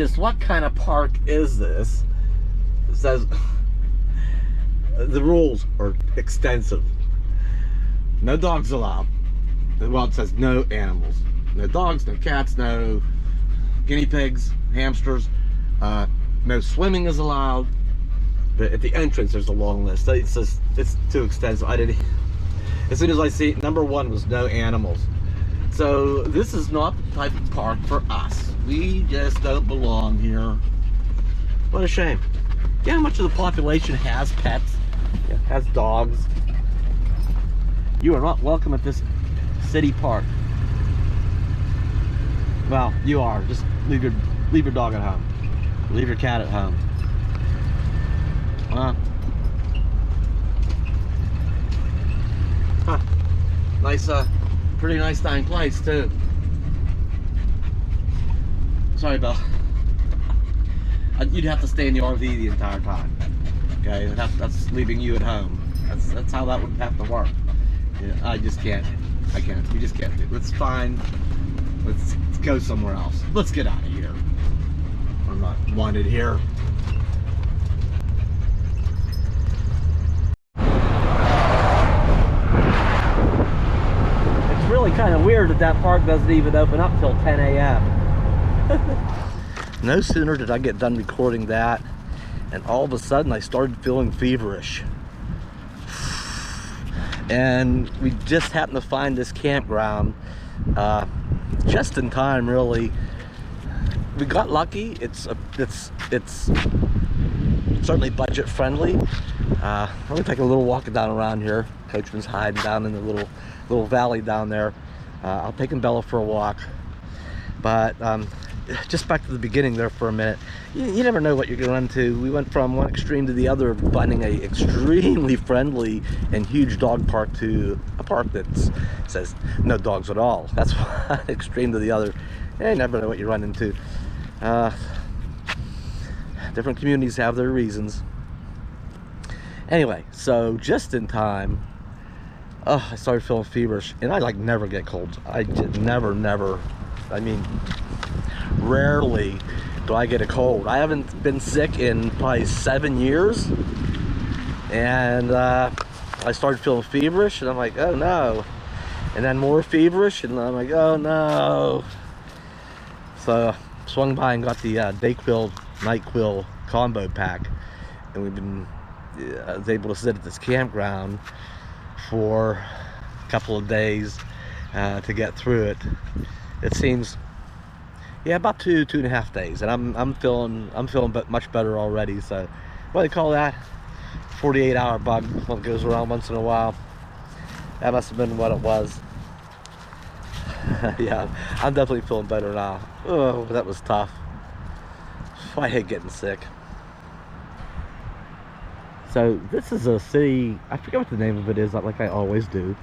just, what kind of park is this? It says, the rules are extensive. No dogs allowed. Well, it says no animals. No dogs, no cats, no guinea pigs, hamsters. No swimming is allowed. But at the entrance, there's a long list. It says it's too extensive. I didn't. As soon as I see it, number one was no animals. So this is not the type of park for us. We just don't belong here. What a shame. Yeah, how much of the population has pets? Yeah, has dogs? You are not welcome at this city park. Well, you are. Just leave your dog at home. Leave your cat at home. Huh. Nice, pretty nice dang place too. Sorry, Bill. You'd have to stay in the RV the entire time. Okay, that's leaving you at home. That's how that would have to work. Yeah, I just can't. I can't. We just can't do it. It's fine. Let's go somewhere else. Let's get out of here. I'm not wanted here. It's really kind of weird that that park doesn't even open up till 10 a.m. No sooner did I get done recording that, and all of a sudden I started feeling feverish. And we just happened to find this campground just in time, really. We got lucky. It's certainly budget friendly. I'm gonna take a little walk down around here. Coachman's hiding down in the little valley down there. I'll take Bella for a walk. But just back to the beginning there for a minute. You never know what you're gonna run into. We went from one extreme to the other, finding a extremely friendly and huge dog park to a park that says no dogs at all. That's one extreme to the other. You never know what you run into. Different communities have their reasons. Anyway, so just in time, I started feeling feverish, and I like never get colds. I just never. I mean, rarely do I get a cold. I haven't been sick in probably 7 years, and I started feeling feverish, and I'm like, oh no, and then more feverish, and I'm like, oh no. So swung by and got the Dayquil NyQuil combo pack, and I was able to sit at this campground for a couple of days to get through it. It seems, yeah, about two and a half days, and I'm feeling much better already. So, what do they call that? 48-hour bug. What goes around once in a while. That must have been what it was. Yeah, I'm definitely feeling better now. Oh, that was tough. I hate getting sick. So this is a city, I forget what the name of it is, like I always do.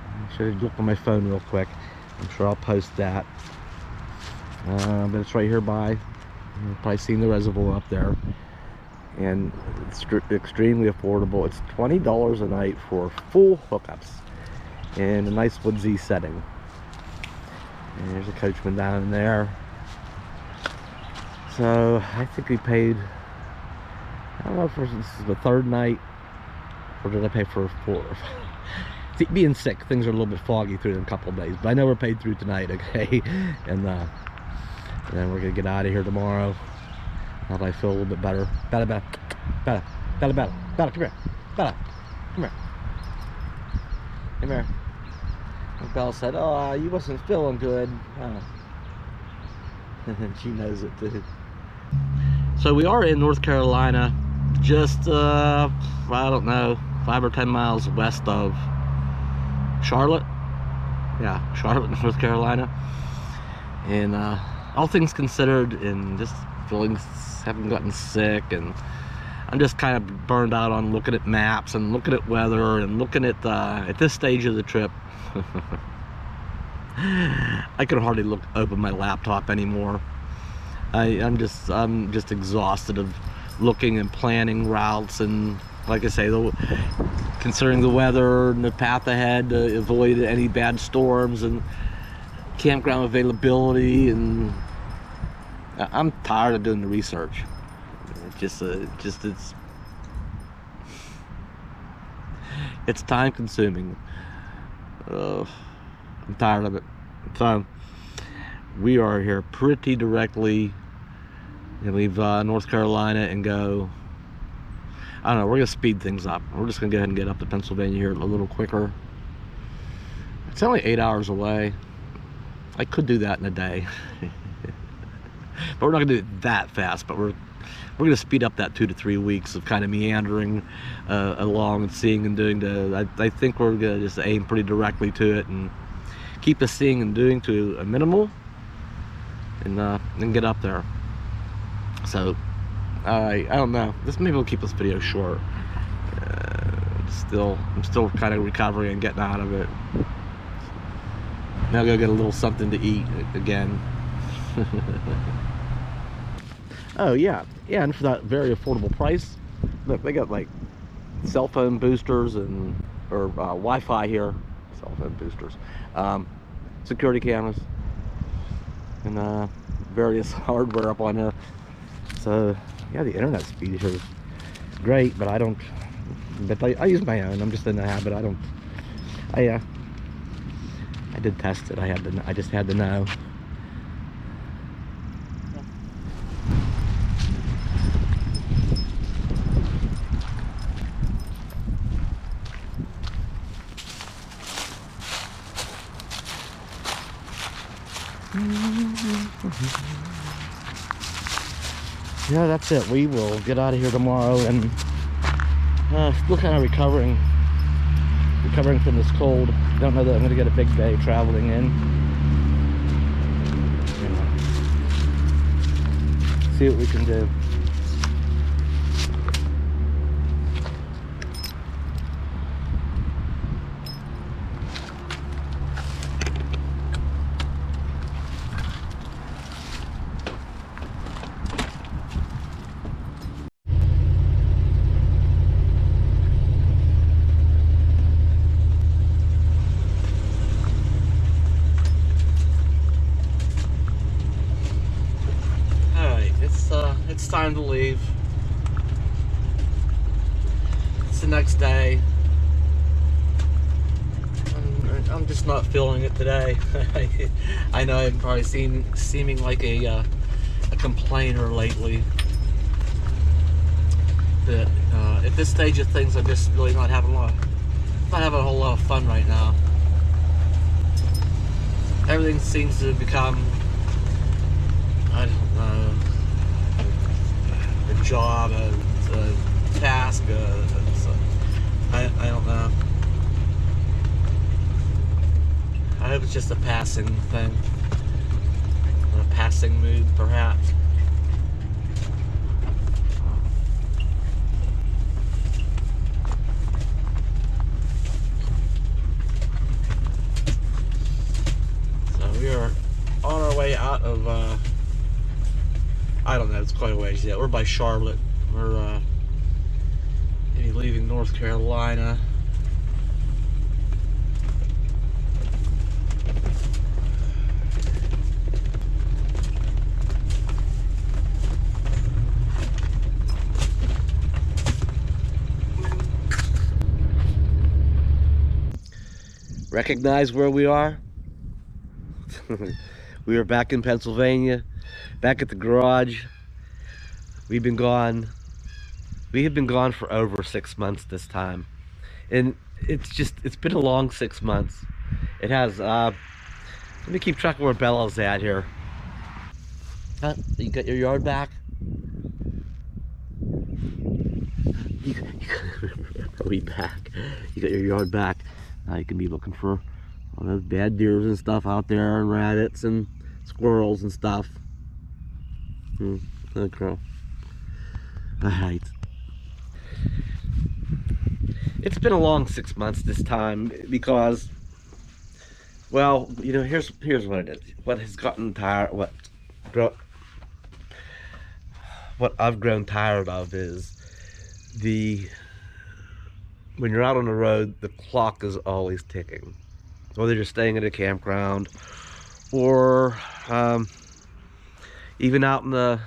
I should look on my phone real quick. I'm sure I'll post that. But it's right here by, you've probably seen the reservoir up there. And it's extremely affordable. It's $20 a night for full hookups in a nice woodsy setting. And there's a Coachman down in there. So I think we paid, I don't know if this is the third night, or did I pay for 4? Being sick, things are a little bit foggy through a couple of days, but I know we're paid through tonight, okay? And then we're gonna get out of here tomorrow. Now that I feel a little bit better. Bella, come here. Bella, come here. Come here. And Bella said, oh, you wasn't feeling good. And she knows it too. So we are in North Carolina, just I don't know, 5 or 10 miles west of Charlotte. Yeah, Charlotte, North Carolina. And all things considered, and just haven't gotten sick, and I'm just kind of burned out on looking at maps and looking at weather and looking at this stage of the trip. I can hardly open my laptop anymore. I'm just exhausted of looking and planning routes, and like I say, considering the weather and the path ahead to avoid any bad storms and campground availability, and I'm tired of doing the research. It's time consuming. I'm tired of it. So we are here pretty directly. And leave North Carolina and go. I don't know. We're gonna speed things up. We're just gonna go ahead and get up to Pennsylvania here a little quicker. It's only 8 hours away. I could do that in a day, but we're not gonna do it that fast. But we're gonna speed up that 2 to 3 weeks of kind of meandering along and seeing and doing. I think we're gonna just aim pretty directly to it and keep the seeing and doing to a minimal, and get up there. So I don't know. Maybe we'll keep this video short. I'm still kind of recovering and getting out of it. Now I'll go get a little something to eat again. Oh yeah, and for that very affordable price, look, they got like cell phone boosters or Wi-Fi here, cell phone boosters, security cameras, and various hardware up on here. So yeah, the internet speed here is great, but I I use my own. I'm just in the habit. I did test it. I just had to know. Yeah, that's it. We will get out of here tomorrow, and still kind of recovering from this cold. Don't know that I'm going to get a big day traveling in. See what we can do. It's time to leave. It's the next day. I'm just not feeling it today. I know I'm probably seeming like a complainer lately. But at this stage of things, I'm just really not having a whole lot of fun right now. Everything seems to become, I don't know, a job, a task, I don't know. I hope it's just a passing thing, a passing mood, perhaps. So we are on our way out of, I don't know, it's quite a ways yet. We're by Charlotte. We're maybe leaving North Carolina. Recognize where we are? We are back in Pennsylvania, back at the garage. We have been gone for over 6 months this time. And it's been a long 6 months. It has. Let me keep track of where Bella's at here. Huh? You got your yard back? Are we back? You got your yard back. Now you can be looking for all those bad deers and stuff out there, and rabbits and squirrels and stuff. Okay. Alright. It's been a long 6 months this time because, well, you know, here's what it is. What has gotten tired, what I've grown tired of is when you're out on the road, the clock is always ticking. Whether you're staying at a campground or even out in the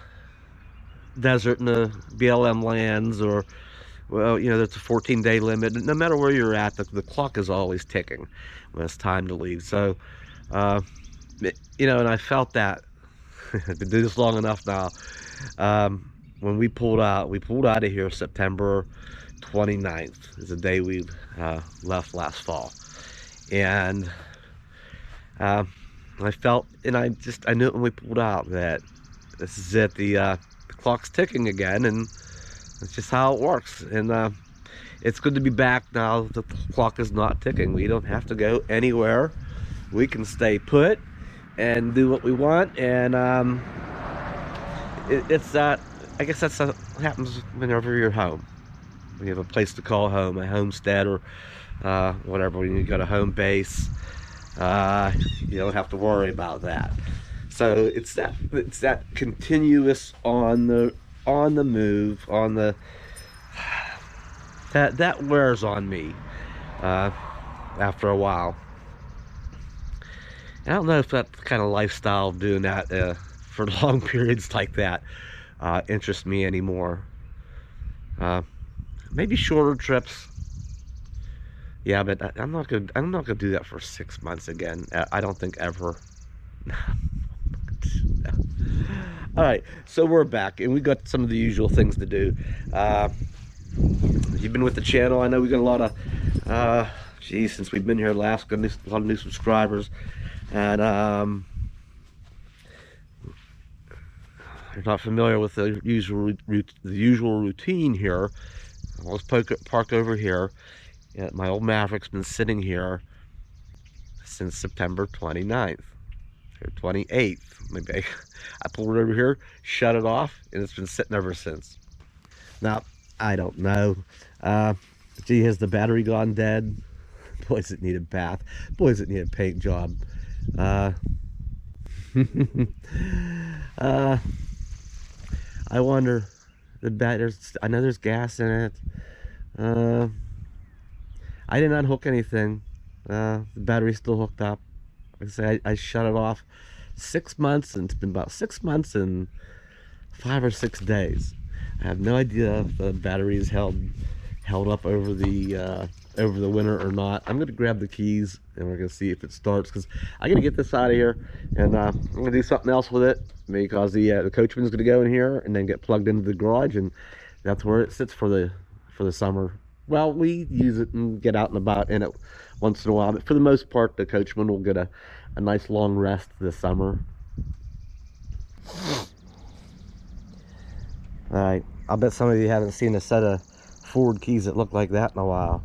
desert in the BLM lands, or, well, you know, there's a 14-day limit. No matter where you're at, the clock is always ticking when it's time to leave. So, you know, and I felt that. I've been doing this long enough now. When we pulled out of here September 29th is the day we left last fall. And I felt, and I knew it when we pulled out that this is it. The clock's ticking again, and it's just how it works. And it's good to be back now. The clock is not ticking. We don't have to go anywhere. We can stay put and do what we want. And it's that. I guess that's what happens whenever you're home. When you have a place to call home, a homestead, or whatever. When you got a home base, you don't have to worry about that. So it's that continuous on the move, that wears on me after a while. I don't know if that kind of lifestyle, doing that for long periods like that, interests me anymore. Maybe shorter trips. Yeah, but I'm not gonna do that for 6 months again. I don't think ever. All right, so we're back, and we got some of the usual things to do. You've been with the channel. I know we got a lot of, geez, since we've been here last, got a lot of new subscribers, and you're not familiar with the usual routine here. I'll just park over here. Yeah, my old Maverick's been sitting here since September 29th. Or 28th, maybe. I pulled it over here, shut it off, and it's been sitting ever since. Now, I don't know. Gee, has the battery gone dead? Boys, it need a bath. Boys, it need a paint job. I wonder. I know there's gas in it. I did not hook anything. The battery's still hooked up. Like I say, I shut it off 6 months, and it's been about 6 months and 5 or 6 days. I have no idea if the battery is held up over the winter or not. I'm gonna grab the keys, and we're gonna see if it starts, because I gotta get this out of here, and I'm gonna do something else with it, because the Coachman's gonna go in here and then get plugged into the garage, and that's where it sits for the summer. Well, we use it and get out and about in it once in a while, but for the most part, the Coachman will get a nice long rest this summer. Alright, I'll bet some of you haven't seen a set of Ford keys that look like that in a while.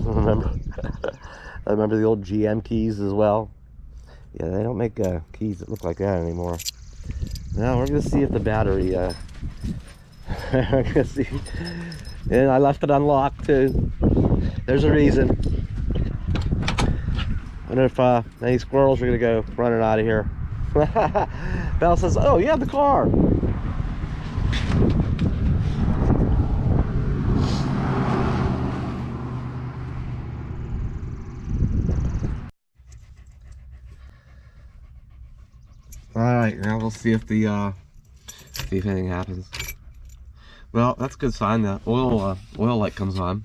I remember the old GM keys as well. Yeah, they don't make keys that look like that anymore. Now we're gonna see if the battery we're gonna see. And I left it unlocked too. There's a reason. I wonder if any squirrels are gonna go running out of here. Belle says, "Oh, you have the car." All right, now we'll see if see if anything happens. Well, that's a good sign. The oil light comes on.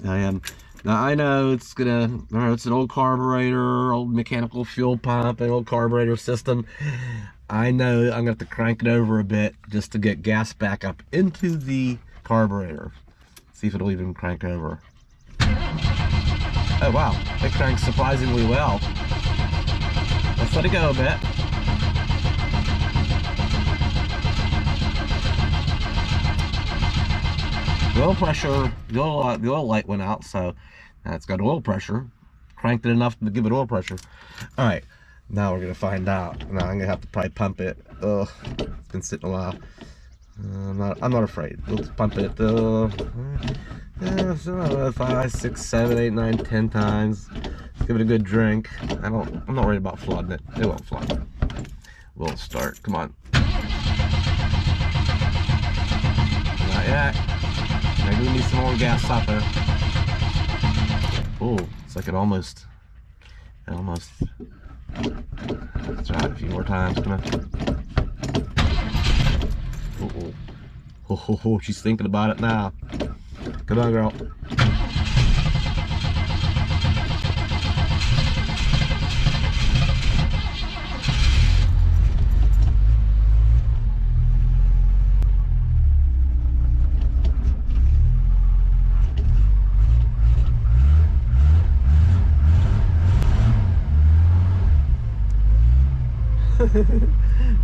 Now I know it's it's an old carburetor, old mechanical fuel pump, an old carburetor system. I know I'm gonna have to crank it over a bit just to get gas back up into the carburetor. See if it'll even crank over. Oh wow, it cranks surprisingly well. Let's let it go a bit. The oil pressure, the oil light went out, so it's got oil pressure. Cranked it enough to give it oil pressure. All right, now we're gonna find out. Now I'm gonna have to probably pump it. Ugh, it's been sitting a while. I'm not afraid. Let's pump it. 5, 6, 7, 8, 9, 10 times. Let's give it a good drink. I'm not worried about flooding it. It won't flood. We'll start. Come on. Not yet. Maybe we need some more gas out there. Oh, it's like it almost. Let's try it a few more times. Come on. Uh-oh. Oh, she's thinking about it now. Come on, girl.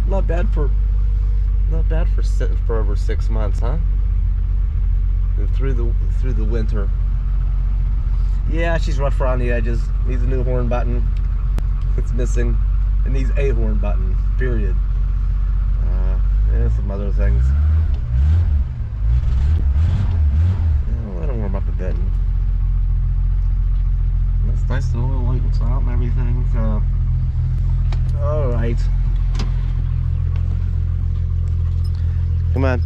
Not bad for sitting for over 6 months, huh? And through the winter. Yeah, she's rough around the edges. Needs a new horn button. It's missing. It needs a horn button. Period. And some other things. I'll let her warm up a bit. It's nice to oil lights out and everything. So, all right. Come on.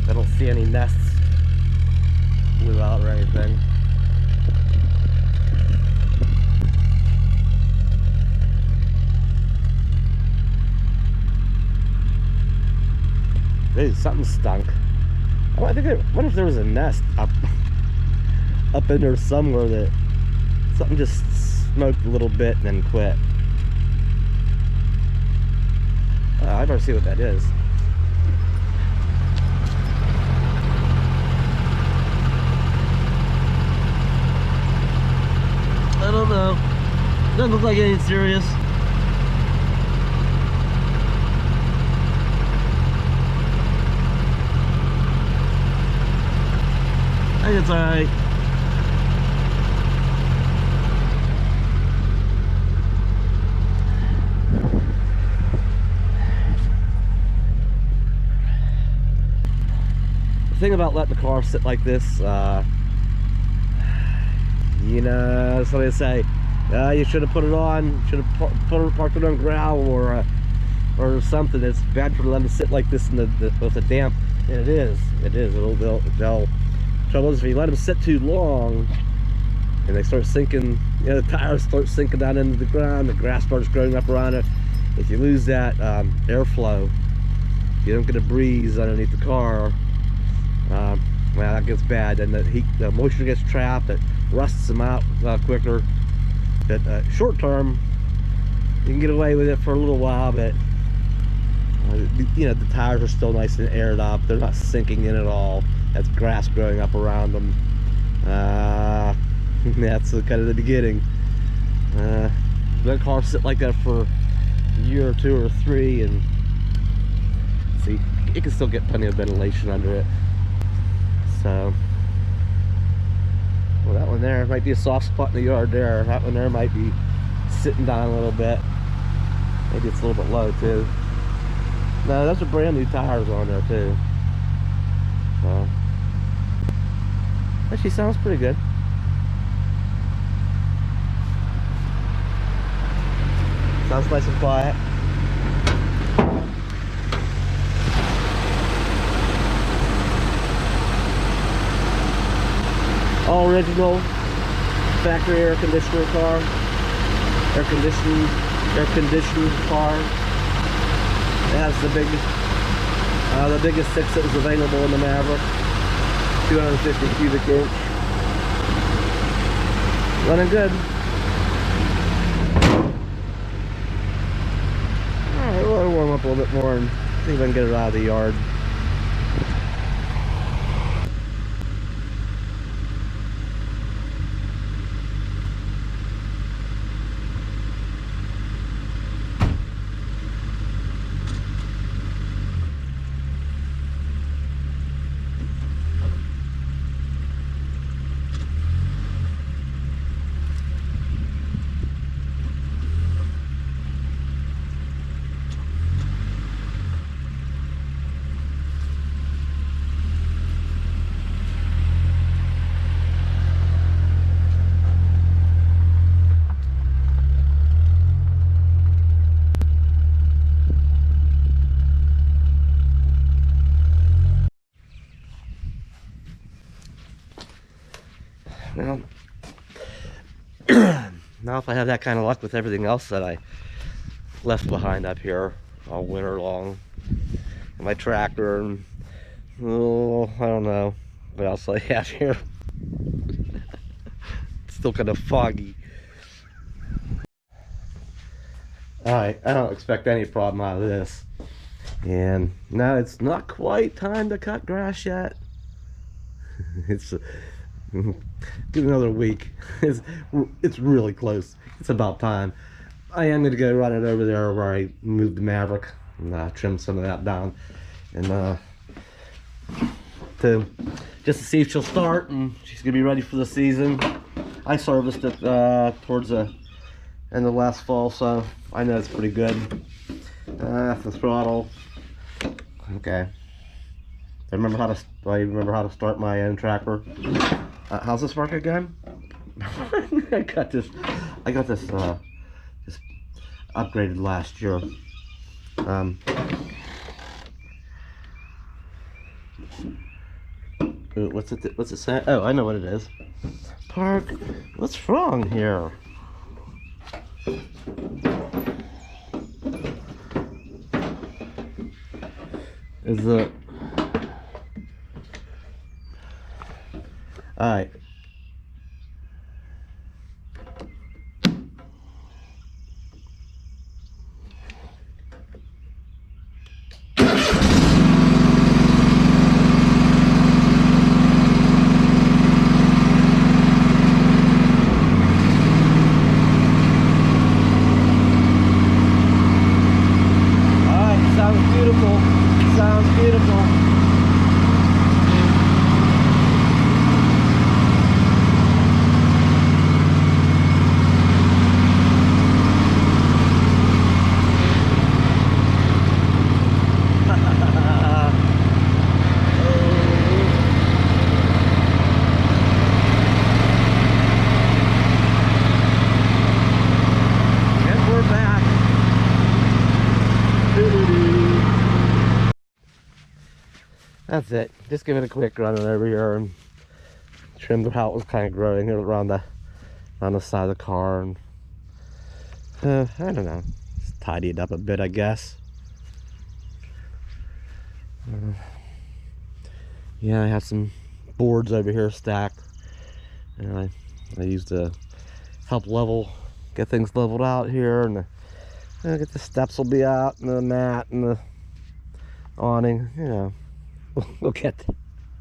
I don't see any nests blew out or anything. Dude, something stunk. I wonder if there was a nest up in there somewhere that something just smoked a little bit and then quit. I better see what that is. I don't know. Doesn't look like anything serious. I think it's alright. Thing about letting the car sit like this, you know, somebody say, you should have put it on, should have parked it on gravel or something. It's bad for them to sit like this in with the damp, and it is. They'll trouble is if you let them sit too long, and they start sinking, you know, the tires start sinking down into the ground, the grass starts growing up around it. If you lose that airflow, you don't get a breeze underneath the car. Well, that gets bad, and the moisture gets trapped. It rusts them out quicker. But short term, you can get away with it for a little while, but you know, the tires are still nice and aired up. They're not sinking in at all. That's grass growing up around them. That's kind of the beginning. Let cars sit like that for a year or two or three, and see, it can still get plenty of ventilation under it. So, well, that one there might be a soft spot in the yard there. That one there might be sitting down a little bit. Maybe it's a little bit low too. No, those are brand new tires on there too. So, actually sounds pretty good. Sounds nice and quiet. All original factory air conditioner car, air conditioned car. It has the biggest 6 that was available in the Maverick, 250 cubic inch. Running good. All right, we'll warm up a little bit more and see if I can get it out of the yard. if I have that kind of luck with everything else that I left behind up here all winter long. And my tractor, and oh, I don't know what else I have here. It's still kind of foggy. Alright, I don't expect any problem out of this. And now it's not quite time to cut grass yet. It's give another week. It's really close. It's about time. I am going to go run it over there where I moved the Maverick and trim some of that down, and just to see if she'll start and she's going to be ready for the season. I serviced it towards the end of last fall, so I know it's pretty good. The throttle, okay. I remember how to start my own tractor. How's this work again? I got this just upgraded last year. What's it say? Oh, I know what it is. Park. What's wrong here? Is the alright. That's it. Just give it a quick run over here and trim how it was kind of growing around the side of the car, and I don't know, just tidy it up a bit, I guess. Yeah, I have some boards over here stacked, and I used to help get things leveled out here, and get the steps will be out, and the mat and the awning, you know. We'll get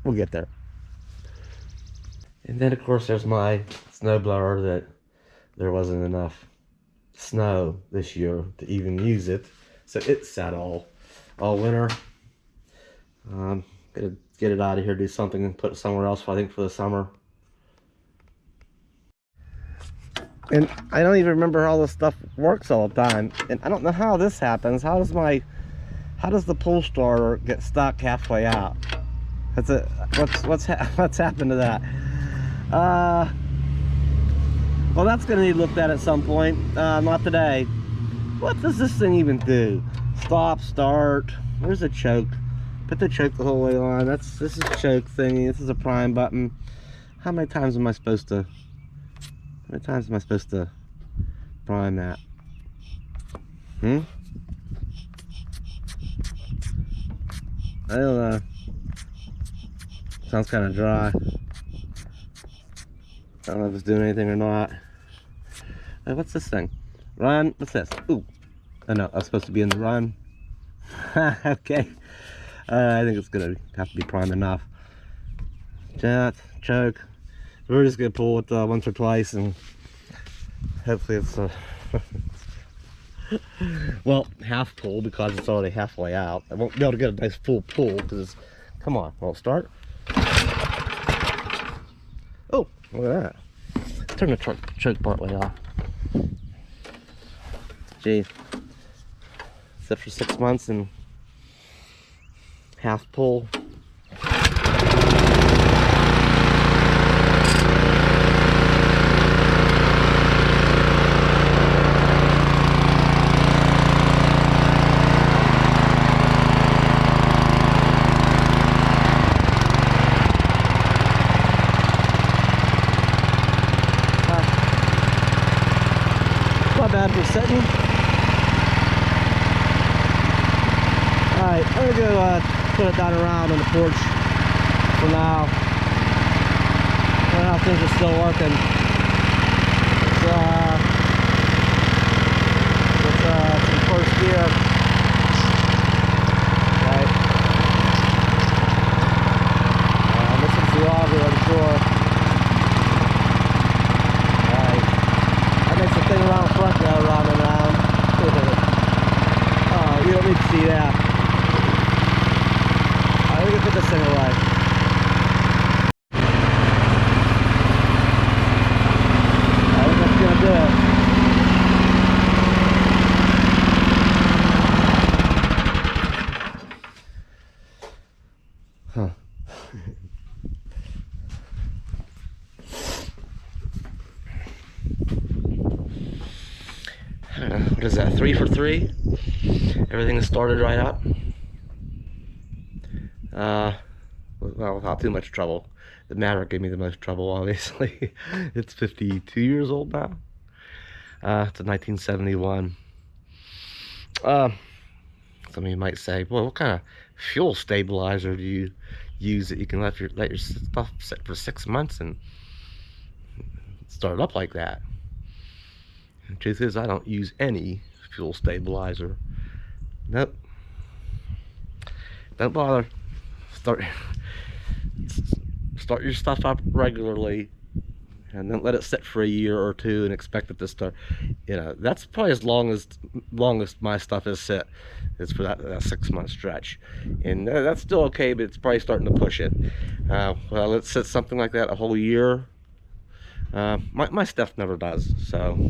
there. And then of course there's my snow blower that there wasn't enough snow this year to even use it, so it sat all winter. Gonna get it out of here, do something, and put it somewhere else, I think, for the summer. And I don't even remember how this stuff works all the time, and I don't know how this happens. How does the pull starter get stuck halfway out? What's happened to that? Well, that's gonna need looked at some point. Not today. What does this thing even do? Stop, start. Where's the choke? Put the choke the whole way on. This is choke thingy. This is a prime button. How many times am I supposed to prime that? I don't know. Sounds kind of dry. I don't know if it's doing anything or not. Hey, what's this thing? Run. What's this? Ooh. Oh no, I was supposed to be in the run. Okay. I think it's gonna have to be prime enough. Choke. We're just gonna pull it once or twice, and hopefully it's well, half pull, because it's already halfway out. I won't be able to get a nice full pull because come on, will it start? Oh, look at that. Turn the choke part way off. Gee, set for 6 months and half pull. for sitting. Alright, I'm gonna go put it down around on the porch for now. I don't know if things are still working. It's in first gear. Right. Missing the auger, I'm sure. Alright. That makes the thing around front go round and round. Oh, you don't need to see that. Alright, we can put this thing away. Do it. Huh. What is that, 3 for 3? Everything is started right up. Well, without too much trouble. The Maverick gave me the most trouble, obviously. It's 52 years old now. It's a 1971. Some of you might say, well, what kind of fuel stabilizer do you use that you can let your stuff sit for 6 months and start it up like that? And the truth is, I don't use any fuel stabilizer. Nope. Don't bother. Start your stuff up regularly, and then let it sit for a year or two and expect it to start. You know, that's probably as longest my stuff is sit, is for that 6 month stretch, and that's still okay, but it's probably starting to push it. Well, let's sit something like that a whole year. My stuff never does, so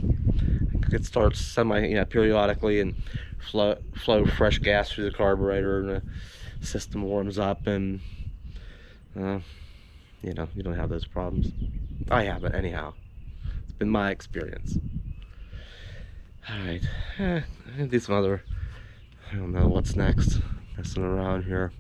it starts periodically and flow fresh gas through the carburetor, and the system warms up, and you don't have those problems. I haven't, anyhow. It's been my experience. Alright, I'm gonna do some other, I don't know what's next, messing around here.